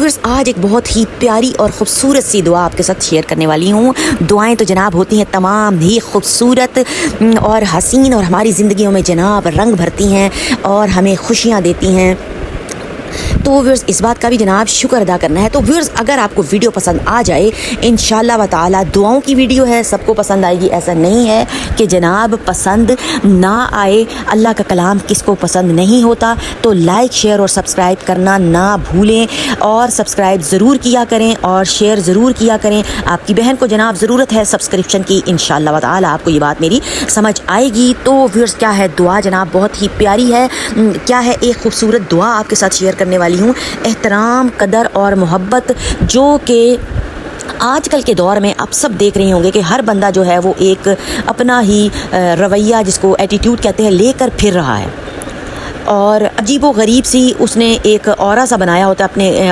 Viewers, आज एक बहुत ही प्यारी और ख़ूबसूरत सी दुआ आपके साथ शेयर करने वाली हूँ। दुआएं तो जनाब होती हैं तमाम ही खूबसूरत और हसीन और हमारी ज़िंदगियों में जनाब रंग भरती हैं और हमें खुशियाँ देती हैं। तो व्यूअर्स, इस बात का भी जनाब शुक्र अदा करना है। तो व्यूअर्स, अगर आपको वीडियो पसंद आ जाए, इंशाल्लाह व ताला दुआओं की वीडियो है, सबको पसंद आएगी, ऐसा नहीं है कि जनाब पसंद ना आए। अल्लाह का कलाम किसको पसंद नहीं होता। तो लाइक, शेयर और सब्सक्राइब करना ना भूलें और सब्सक्राइब ज़रूर किया करें और शेयर ज़रूर किया करें। आपकी बहन को जनाब ज़रूरत है सब्सक्रिप्शन की। इंशाल्लाह व ताला आपको ये बात मेरी समझ आएगी। तो व्यूअर्स, क्या है दुआ जनाब बहुत ही प्यारी है। क्या है, एक खूबसूरत दुआ आपके साथ शेयर करने वाली हूँ। एहतराम, कदर और मोहब्बत, जो कि आजकल के दौर में आप सब देख रहे होंगे कि हर बंदा जो है वो एक अपना ही रवैया, जिसको एटीट्यूड कहते हैं, लेकर फिर रहा है और अजीबो गरीब सी उसने एक औरा सा बनाया होता है अपने